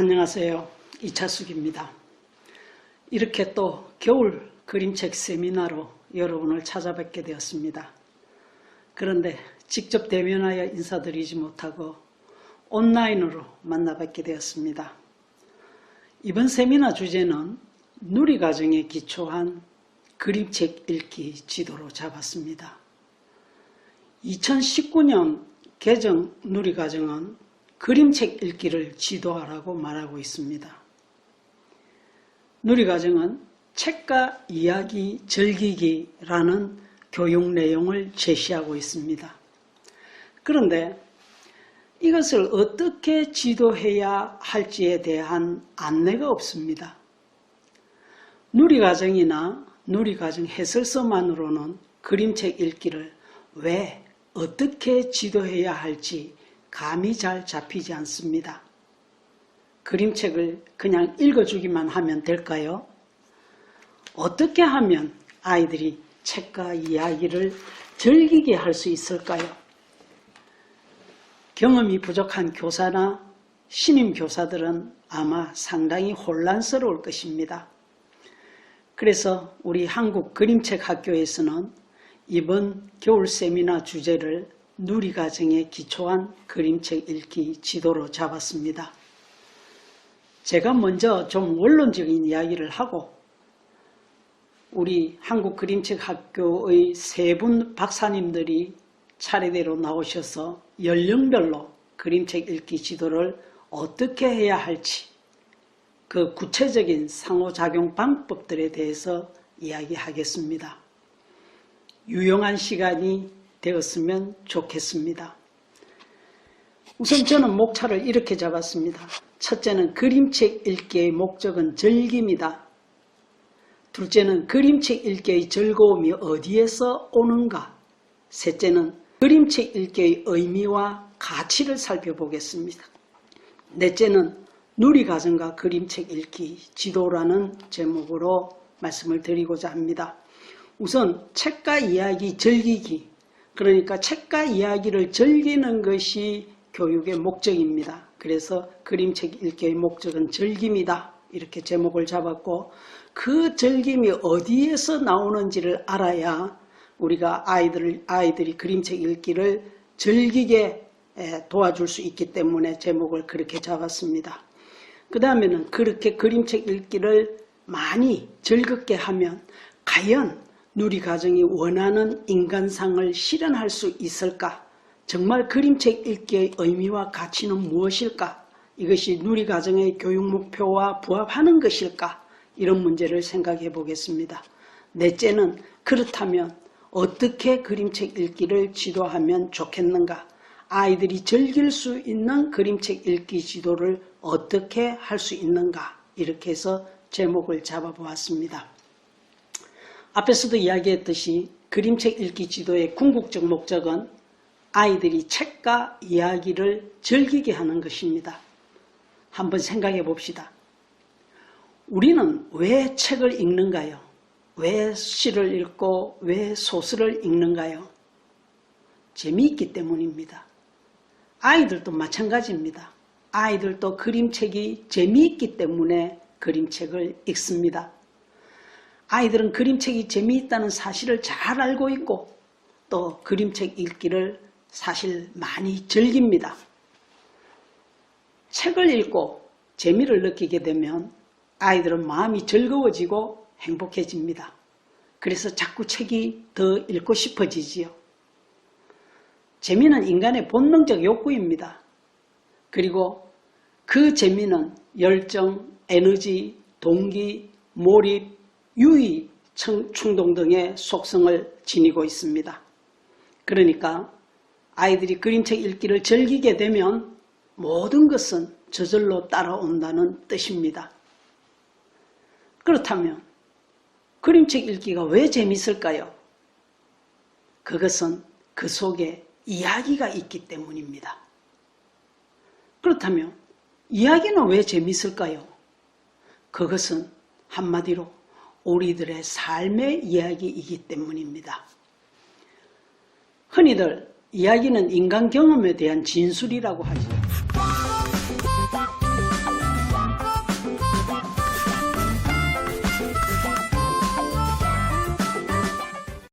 안녕하세요. 이차숙입니다. 이렇게 또 겨울 그림책 세미나로 여러분을 찾아뵙게 되었습니다. 그런데 직접 대면하여 인사드리지 못하고 온라인으로 만나뵙게 되었습니다. 이번 세미나 주제는 누리과정에 기초한 그림책 읽기 지도로 잡았습니다. 2019년 개정 누리과정은 그림책 읽기를 지도하라고 말하고 있습니다. 누리과정은 책과 이야기 즐기기라는 교육 내용을 제시하고 있습니다. 그런데 이것을 어떻게 지도해야 할지에 대한 안내가 없습니다. 누리과정이나 누리과정 해설서만으로는 그림책 읽기를 왜 어떻게 지도해야 할지 감이 잘 잡히지 않습니다. 그림책을 그냥 읽어주기만 하면 될까요? 어떻게 하면 아이들이 책과 이야기를 즐기게 할 수 있을까요? 경험이 부족한 교사나 신임 교사들은 아마 상당히 혼란스러울 것입니다. 그래서 우리 한국그림책학교에서는 이번 겨울 세미나 주제를 누리과정에 기초한 그림책 읽기 지도로 잡았습니다. 제가 먼저 좀 원론적인 이야기를 하고 우리 한국그림책학교의 세 분 박사님들이 차례대로 나오셔서 연령별로 그림책 읽기 지도를 어떻게 해야 할지 그 구체적인 상호작용 방법들에 대해서 이야기하겠습니다. 유용한 시간이 되었으면 좋겠습니다. 우선 저는 목차를 이렇게 잡았습니다. 첫째는 그림책 읽기의 목적은 즐김이다. 둘째는 그림책 읽기의 즐거움이 어디에서 오는가. 셋째는 그림책 읽기의 의미와 가치를 살펴보겠습니다. 넷째는 누리과정과 그림책 읽기 지도라는 제목으로 말씀을 드리고자 합니다. 우선 책과 이야기 즐기기, 그러니까 책과 이야기를 즐기는 것이 교육의 목적입니다. 그래서 그림책 읽기의 목적은 즐김이다. 이렇게 제목을 잡았고 그 즐김이 어디에서 나오는지를 알아야 우리가 아이들이 그림책 읽기를 즐기게 도와줄 수 있기 때문에 제목을 그렇게 잡았습니다. 그 다음에는 그렇게 그림책 읽기를 많이 즐겁게 하면 과연 누리과정이 원하는 인간상을 실현할 수 있을까? 정말 그림책 읽기의 의미와 가치는 무엇일까? 이것이 누리과정의 교육 목표와 부합하는 것일까? 이런 문제를 생각해 보겠습니다. 넷째는 그렇다면 어떻게 그림책 읽기를 지도하면 좋겠는가? 아이들이 즐길 수 있는 그림책 읽기 지도를 어떻게 할 수 있는가? 이렇게 해서 제목을 잡아보았습니다. 앞에서도 이야기했듯이 그림책 읽기 지도의 궁극적 목적은 아이들이 책과 이야기를 즐기게 하는 것입니다. 한번 생각해 봅시다. 우리는 왜 책을 읽는가요? 왜 시를 읽고 왜 소설을 읽는가요? 재미있기 때문입니다. 아이들도 마찬가지입니다. 아이들도 그림책이 재미있기 때문에 그림책을 읽습니다. 아이들은 그림책이 재미있다는 사실을 잘 알고 있고 또 그림책 읽기를 사실 많이 즐깁니다. 책을 읽고 재미를 느끼게 되면 아이들은 마음이 즐거워지고 행복해집니다. 그래서 자꾸 책이 더 읽고 싶어지지요. 재미는 인간의 본능적 욕구입니다. 그리고 그 재미는 열정, 에너지, 동기, 몰입, 유의, 충동 등의 속성을 지니고 있습니다. 그러니까 아이들이 그림책 읽기를 즐기게 되면 모든 것은 저절로 따라온다는 뜻입니다. 그렇다면 그림책 읽기가 왜 재밌을까요? 그것은 그 속에 이야기가 있기 때문입니다. 그렇다면 이야기는 왜 재밌을까요? 그것은 한마디로 우리들의 삶의 이야기이기 때문입니다. 흔히들 이야기는 인간 경험에 대한 진술이라고 하죠.